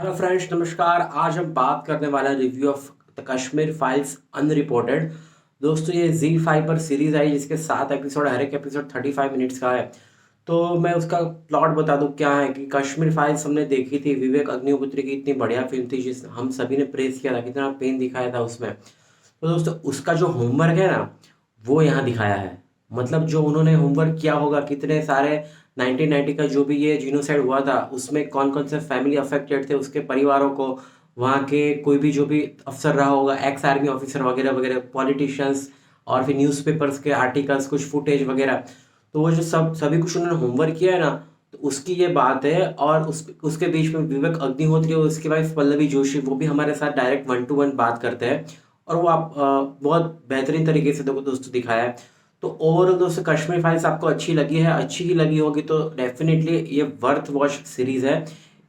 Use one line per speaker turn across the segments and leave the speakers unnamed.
Hello friends, नमस्कार। आज हम बात करने वाला review of the Kashmir files unreported. दोस्तों, ये Z5 पर सीरीज आई जिसके 7 एपिसोड, हर एक एपिसोड 35 मिनट्स का है। तो मैं उसका प्लॉट बता दूं क्या है कि कश्मीर फाइल्स हमने देखी थी, विवेक अग्निहोत्री की इतनी बढ़िया फिल्म थी जिस हम सभी ने प्रेज किया था, कितना पेन दिखाया था उसमें। तो दोस्तों, उसका जो होमवर्क है ना, वो यहाँ दिखाया है। मतलब जो उन्होंने होमवर्क किया होगा, कितने सारे 1990 का जो भी ये जीनोसाइड हुआ था उसमें कौन कौन से फैमिली अफेक्टेड थे, उसके परिवारों को, वहाँ के कोई भी जो भी अफसर रहा होगा, एक्स आर्मी ऑफिसर वगैरह वगैरह, पॉलिटिशियंस, और फिर न्यूज़पेपर्स के आर्टिकल्स, कुछ फुटेज वगैरह। तो वो जो सभी कुछ उन्होंने होमवर्क किया है ना, तो उसकी ये बात है। और उसके बीच में विवेक अग्निहोत्री और उसकी वाइफ पल्लवी जोशी, वो भी हमारे साथ डायरेक्ट 1 to 1 बात करते हैं। और वो आप बहुत बेहतरीन तरीके से दोस्तों दिखाया है। तो ओवरऑल दोस्तों, कश्मीर फाइल्स आपको अच्छी लगी है, अच्छी ही लगी होगी तो डेफिनेटली ये वर्थ वॉच सीरीज है।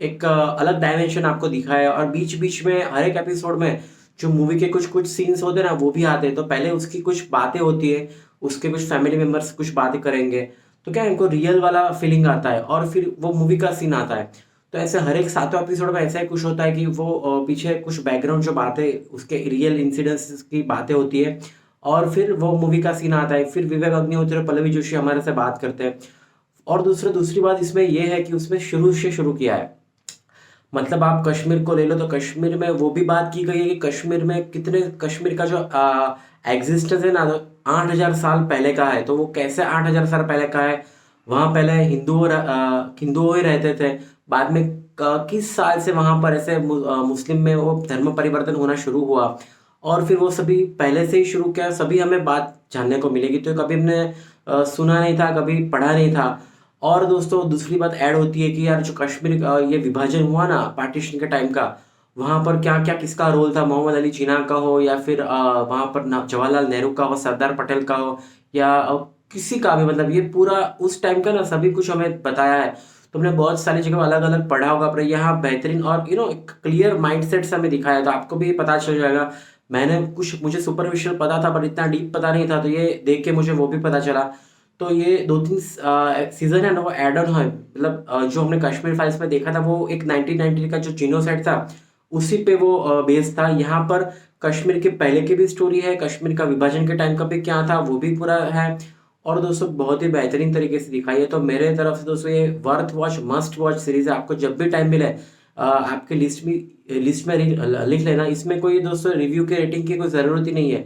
एक अलग डायमेंशन आपको दिखाया है, और बीच बीच में हर एक एपिसोड में जो मूवी के कुछ कुछ सीन्स होते हैं ना, वो भी आते हैं। तो पहले उसकी कुछ बातें होती है, उसके कुछ फैमिली मेम्बर्स कुछ बातें करेंगे, तो क्या इनको रियल वाला फीलिंग आता है, और फिर वो मूवी का सीन आता है। तो ऐसे हर एक 7 एपिसोड में ऐसा ही कुछ होता है कि वो पीछे कुछ बैकग्राउंड जो बातें, उसके रियल इंसिडेंट्स की बातें होती है, और फिर वो मूवी का सीन आता है। फिर विवेक अग्निहोत्री और पल्लवी जोशी हमारे से बात करते हैं। और दूसरी बात इसमें ये है कि उसमें शुरू से शुरू किया है। मतलब आप कश्मीर को ले लो, तो कश्मीर में वो भी बात की गई है कि कश्मीर में कितने, कश्मीर का जो एग्जिस्टेंस है ना, तो 8,000 साल पहले का है। तो वो कैसे 8,000 साल पहले का है? वहाँ पहले हिंदुओं ही रहते थे। बाद में किस साल से वहाँ पर ऐसे मुस्लिम में वो धर्म परिवर्तन होना शुरू हुआ, और फिर वो सभी पहले से ही शुरू किया, सभी हमें बात जानने को मिलेगी। तो कभी हमने सुना नहीं था, कभी पढ़ा नहीं था। और दोस्तों, दूसरी बात ऐड होती है कि यार जो कश्मीर ये विभाजन हुआ ना पार्टीशन के टाइम का, वहां पर क्या क्या किसका रोल था, मोहम्मद अली जिन्ना का हो, या फिर वहां पर जवाहरलाल नेहरू का हो, सरदार पटेल का हो, या किसी का भी। मतलब ये पूरा उस टाइम का ना सभी कुछ हमें बताया है। तुमने बहुत सारी जगह अलग अलग पढ़ा होगा, पर यहाँ बेहतरीन और एक क्लियर माइंडसेट से हमें दिखाया, तो आपको भी पता चल जाएगा। मैंने कुछ, मुझे सुपरफिशियल पता था पर इतना डीप पता नहीं था, तो ये देख के मुझे वो भी पता चला। तो ये 2-3 सीज़न है ना, वो ऐड ऑन है। मतलब जो हमने कश्मीर फाइल्स में देखा था, वो एक 1990 का जो जीनोसाइड था, उसी पे वो बेस्ड था। यहाँ पर कश्मीर के पहले की भी स्टोरी है, कश्मीर का विभाजन के टाइम का भी क्या था वो भी पूरा है। और दोस्तों, बहुत ही बेहतरीन तरीके से दिखाई है। तो मेरे तरफ से दोस्तों, ये worth watch, must watch series है। आपको जब भी टाइम मिले आपके लिस्ट में लिख लेना। इसमें कोई दोस्तों रिव्यू के, रेटिंग की कोई ज़रूरत ही नहीं है,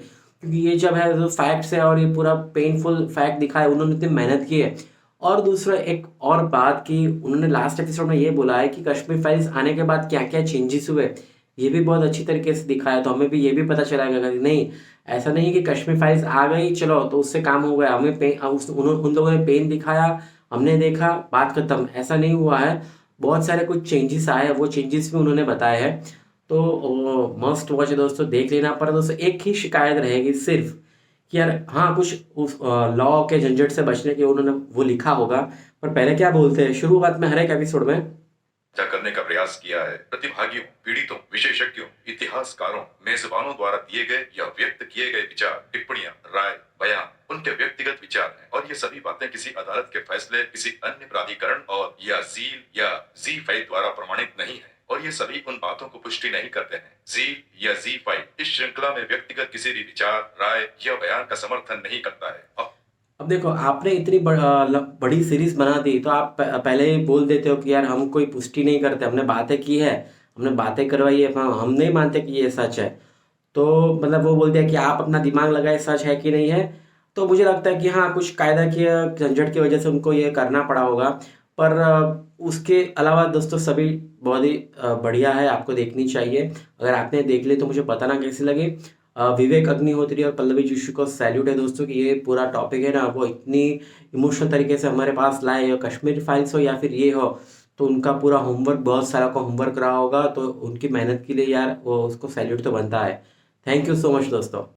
क्योंकि ये जब है तो फैक्ट्स है, और ये पूरा पेनफुल फैक्ट दिखाया, उन्होंने इतनी मेहनत की है। और दूसरा एक और बात की, उन्होंने लास्ट एपिसोड में ये बोला है कि कश्मीर फाइल्स आने के बाद क्या क्या चेंजेस हुए, ये भी बहुत अच्छी तरीके से दिखाया। तो हमें भी ये भी पता चला कि नहीं, ऐसा नहीं कि कश्मीर फाइल्स आ गई चलो तो उससे काम हो गया, हमें उन लोगों ने पेन दिखाया, हमने देखा, बात खत्म, ऐसा नहीं हुआ है। बहुत सारे कुछ चेंजेस आए हैं, वो चेंजेस भी उन्होंने बताए हैं। तो मस्ट वॉच है दोस्तों, देख लेना। पर दोस्तों, एक ही शिकायत रहेगी सिर्फ कि यार हाँ, कुछ उस लॉ के झंझट से बचने के उन्होंने वो लिखा होगा। पर पहले क्या बोलते हैं शुरुआत में हर एक एपिसोड में,
करने का प्रयास किया है। प्रतिभागियों, पीड़ितों, विशेषज्ञों, इतिहासकारों, मेजबानों द्वारा दिए गए या व्यक्त किए गए विचार, टिप्पणियां, राय, बयान उनके व्यक्तिगत विचार हैं, और ये सभी बातें किसी अदालत के फैसले, किसी अन्य प्राधिकरण और या जील या Z5 द्वारा प्रमाणित नहीं है, और ये सभी उन बातों को पुष्टि नहीं करते हैं। जील या Z5 इस श्रृंखला में व्यक्तिगत किसी भी विचार, राय या बयान का समर्थन नहीं करता है।
अब देखो, आपने इतनी बड़ी सीरीज बना दी, तो आप पहले ही बोल देते हो कि यार हम कोई पुष्टि नहीं करते, हमने बातें की है, हमने बातें करवाई है, हम नहीं मानते कि ये सच है। तो मतलब वो बोल दिया कि आप अपना दिमाग लगाए, सच है कि नहीं है। तो मुझे लगता है कि हाँ, कुछ कायदा की झंझट की वजह से उनको ये करना पड़ा होगा। पर उसके अलावा दोस्तों, सभी बहुत ही बढ़िया है, आपको देखनी चाहिए। अगर आपने देख ली तो मुझे बताना कैसी लगी। विवेक अग्निहोत्री और पल्लवी जोशी को सैल्यूट है दोस्तों, कि ये पूरा टॉपिक है ना, वो इतनी इमोशनल तरीके से हमारे पास लाए। कश्मीर फाइल्स हो या फिर ये हो, तो उनका पूरा होमवर्क, बहुत सारा का होमवर्क रहा होगा। तो उनकी मेहनत के लिए यार वो उसको सैल्यूट तो बनता है। थैंक यू सो मच दोस्तों।